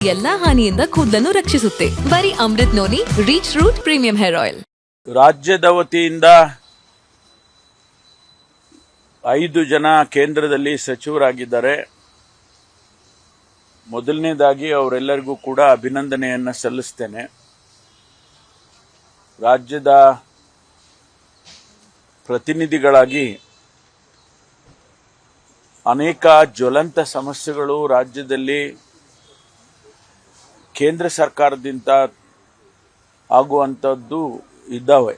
ಎಲ್ಲಾ ಹಾನಿಯಿಂದ ಕೂದಲನ್ನು ರಕ್ಷಿಸುತ್ತೆ. ಬರೀ Amrut noni reach root premium hair oil. ರಾಜ್ಯದ ವತಿಯಿಂದ 5 ಜನ ಕೇಂದ್ರದಲ್ಲಿ ಸಚಿವರಾಗಿದ್ದಾರೆ. ಮೊದಲನೇದಾಗಿ ಅವರೆಲ್ಲರಿಗೂ ಕೂಡ ಅಭಿನಂದನೆಯನ್ನು ಸಲ್ಲಿಸ್ತೇನೆ. ರಾಜ್ಯದ ಪ್ರತಿನಿಧಿಗಳಾಗಿ ಅನೇಕ ಜ್ವಲಂತ ಸಮಸ್ಯೆಗಳು ರಾಜ್ಯದಲ್ಲಿ ಕೇಂದ್ರ ಸರ್ಕಾರದಿಂದ ಆಗುವಂಥದ್ದು ಇದ್ದಾವೆ.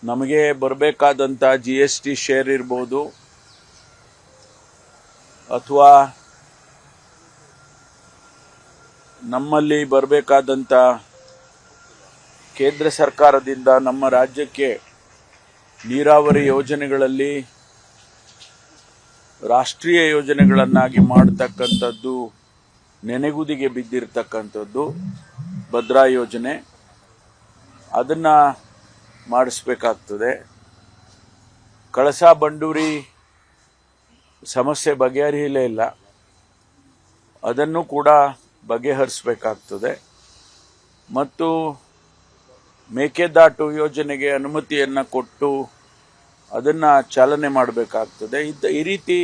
ನಮಗೆ ಬರಬೇಕಾದಂಥ GST ಶೇರ್ ಇರ್ಬೋದು, ಅಥವಾ ನಮ್ಮಲ್ಲಿ ಬರಬೇಕಾದಂಥ ಕೇಂದ್ರ ಸರ್ಕಾರದಿಂದ ನಮ್ಮ ರಾಜ್ಯಕ್ಕೆ ನೀರಾವರಿ ಯೋಜನೆಗಳಲ್ಲಿ ರಾಷ್ಟ್ರೀಯ ಯೋಜನೆಗಳನ್ನಾಗಿ ಮಾಡತಕ್ಕಂಥದ್ದು, ನೆನೆಗುದಿಗೆ ಬಿದ್ದಿರತಕ್ಕಂಥದ್ದು ಭದ್ರಾ ಯೋಜನೆ, ಅದನ್ನು ಮಾಡಿಸ್ಬೇಕಾಗ್ತದೆ. ಕಳಸಾ ಬಂಡೂರಿ ಸಮಸ್ಯೆ ಬಗೆಹರಿಯಲೇ ಇಲ್ಲ, ಅದನ್ನು ಕೂಡ ಬಗೆಹರಿಸಬೇಕಾಗ್ತದೆ. ಮತ್ತು ಮೇಕೆದಾಟು ಯೋಜನೆಗೆ ಅನುಮತಿಯನ್ನು ಕೊಟ್ಟು ಅದನ್ನು ಚಾಲನೆ ಮಾಡಬೇಕಾಗ್ತದೆ. ಈ ರೀತಿ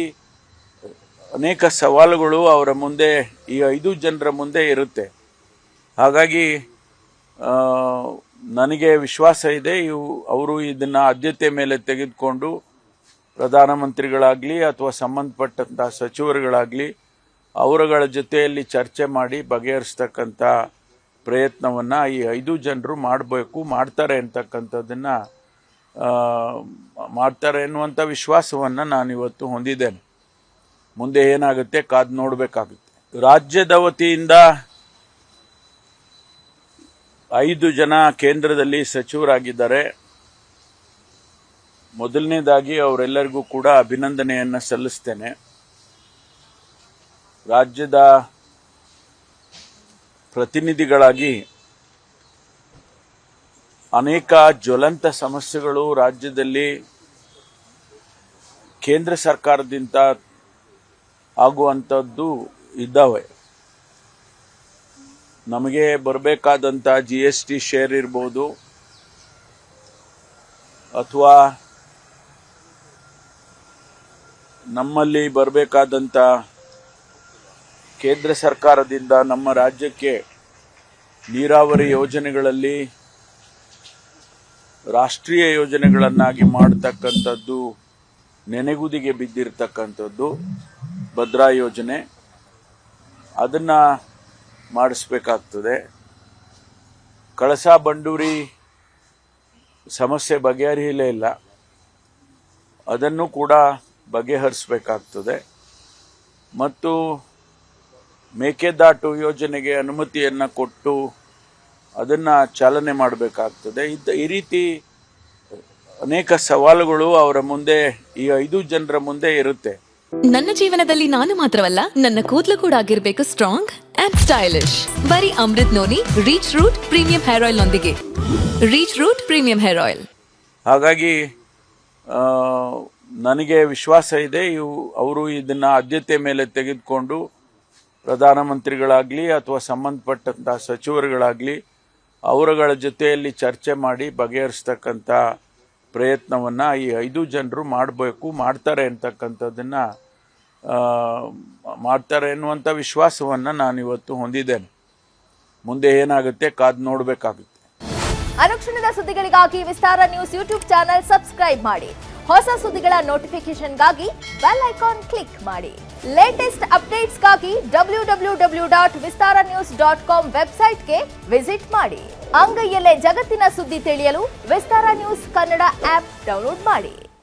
ಅನೇಕ ಸವಾಲುಗಳು ಅವರ ಮುಂದೆ, ಈ 5 ಜನರ ಮುಂದೆ ಇರುತ್ತೆ. ಹಾಗಾಗಿ ನನಗೆ ವಿಶ್ವಾಸ ಇದೆ, ಅವರು ಇದನ್ನು ಆದ್ಯತೆ ಮೇಲೆ ತೆಗೆದುಕೊಂಡು ಪ್ರಧಾನಮಂತ್ರಿಗಳಾಗಲಿ ಅಥವಾ ಸಂಬಂಧಪಟ್ಟಂಥ ಸಚಿವರುಗಳಾಗಲಿ ಅವರುಗಳ ಜೊತೆಯಲ್ಲಿ ಚರ್ಚೆ ಮಾಡಿ ಬಗೆಹರಿಸ್ತಕ್ಕಂಥ ಪ್ರಯತ್ನವನ್ನು ಈ 5 ಜನರು ಮಾಡ್ತಾರೆ ಅಂತಕ್ಕಂಥದ್ದನ್ನು ಮಾಡ್ತಾರೆ ಎನ್ನುವಂಥ ವಿಶ್ವಾಸವನ್ನು ನಾನು ಇವತ್ತು ಹೊಂದಿದ್ದೇನೆ. ಮುಂದೆ ಏನಾಗುತ್ತೆ ಕಾದು ನೋಡಬೇಕಾಗುತ್ತೆ. ರಾಜ್ಯದ ವತಿಯಿಂದ 5 ಜನ ಕೇಂದ್ರದಲ್ಲಿ ಸಚಿವರಾಗಿದ್ದಾರೆ. ಮೊದಲನೇದಾಗಿ ಅವರೆಲ್ಲರಿಗೂ ಕೂಡ ಅಭಿನಂದನೆಯನ್ನು ಸಲ್ಲಿಸ್ತೇನೆ. ರಾಜ್ಯದ ಪ್ರತಿನಿಧಿಗಳಾಗಿ ಅನೇಕ ಜ್ವಲಂತ ಸಮಸ್ಯೆಗಳು ರಾಜ್ಯದಲ್ಲಿ ಕೇಂದ್ರ ಸರ್ಕಾರದಿಂದ ಆಗುವಂಥದ್ದು ಇದ್ದಾವೆ. ನಮಗೆ ಬರಬೇಕಾದಂಥ GST ಶೇರ್ ಇರ್ಬೋದು, ಅಥವಾ ನಮ್ಮಲ್ಲಿ ಬರಬೇಕಾದಂಥ ಕೇಂದ್ರ ಸರ್ಕಾರದಿಂದ ನಮ್ಮ ರಾಜ್ಯಕ್ಕೆ ನೀರಾವರಿ ಯೋಜನೆಗಳಲ್ಲಿ ರಾಷ್ಟ್ರೀಯ ಯೋಜನೆಗಳನ್ನಾಗಿ ಮಾಡತಕ್ಕಂಥದ್ದು, ನೆನೆಗುದಿಗೆ ಬಿದ್ದಿರತಕ್ಕಂಥದ್ದು ಭದ್ರಾ ಯೋಜನೆ, ಅದನ್ನು ಮಾಡಿಸ್ಬೇಕಾಗ್ತದೆ. ಕಳಸಾ ಬಂಡೂರಿ ಸಮಸ್ಯೆ ಬಗೆಹರಿಯಲೇ ಇಲ್ಲ, ಅದನ್ನು ಕೂಡ ಬಗೆಹರಿಸಬೇಕಾಗ್ತದೆ. ಮತ್ತು ಮೇಕೆದಾಟು ಯೋಜನೆಗೆ ಅನುಮತಿಯನ್ನು ಕೊಟ್ಟು ಅದನ್ನು ಚಾಲನೆ ಮಾಡಬೇಕಾಗ್ತದೆ. ಈ ರೀತಿ ಅನೇಕ ಸವಾಲುಗಳು ಅವರ ಮುಂದೆ, ಈ 5 ಜನರ ಮುಂದೆ ಇರುತ್ತೆ. ನನ್ನ ಜೀವನದಲ್ಲಿ ನಾನು ಮಾತ್ರವಲ್ಲ, ನನ್ನ ಕೂದಲು ಕೂಡ ಆಗಿರ್ಬೇಕು ಸ್ಟ್ರಾಂಗ್ ಅಂಡ್ ಸ್ಟೈಲಿಶ್. ಬರೀ Amrut noni reach root premium hair oil ನೊಂದಿಗೆ. Rich root premium hair oil. ಹಾಗಾಗಿ ನನಗೆ ವಿಶ್ವಾಸ ಇದೆ, ಅವರು ಇದನ್ನು ಆದ್ಯತೆ ಮೇಲೆ ತೆಗೆದುಕೊಂಡು ಪ್ರಧಾನಮಂತ್ರಿಗಳಾಗಲಿ ಅಥವಾ ಸಂಬಂಧಪಟ್ಟಂಥ ಸಚಿವರುಗಳಾಗಲಿ ಅವರುಗಳ ಜೊತೆಯಲ್ಲಿ ಚರ್ಚೆ ಮಾಡಿ ಬಗೆಹರಿಸ್ತಕ್ಕಂಥ ಪ್ರಯತ್ನವನ್ನು ಈ 5 ಜನರು ಮಾಡ್ತಾರೆ ಅಂತಕ್ಕಂಥದ್ದನ್ನು ಮಾಡ್ತಾರೆ ಎನ್ನುವಂಥ ವಿಶ್ವಾಸವನ್ನು ನಾನು ಇವತ್ತು ಹೊಂದಿದ್ದೇನೆ. ಮುಂದೆ ಏನಾಗುತ್ತೆ ಕಾದು ನೋಡಬೇಕಾಗುತ್ತೆ. ಅನುಕ್ಷಣದ ಸುದ್ದಿಗಳಿಗಾಗಿ ವಿಸ್ತಾರ ನ್ಯೂಸ್ ಯೂಟ್ಯೂಬ್ ಚಾನೆಲ್ ಸಬ್ಸ್ಕ್ರೈಬ್ ಮಾಡಿ. ಹೊಸ ಸುದ್ದಿಗಳ ನೋಟಿಫಿಕೇಶನ್ಗಾಗಿ ಬೆಲ್ ಐಕಾನ್ ಕ್ಲಿಕ್ ಮಾಡಿ. ಲೇಟೆಸ್ಟ್ ಅಪ್ಡೇಟ್ಸ್ಗಾಗಿ www.vistaranews.com ವೆಬ್ಸೈಟ್ಗೆ ವಿಸಿಟ್ ಮಾಡಿ. ಅಂಗೈಯಲ್ಲೇ ಜಗತ್ತಿನ ಸುದ್ದಿ ತಿಳಿಯಲು ವಿಸ್ತಾರ ನ್ಯೂಸ್ ಕನ್ನಡ ಆಪ್ ಡೌನ್ಲೋಡ್ ಮಾಡಿ.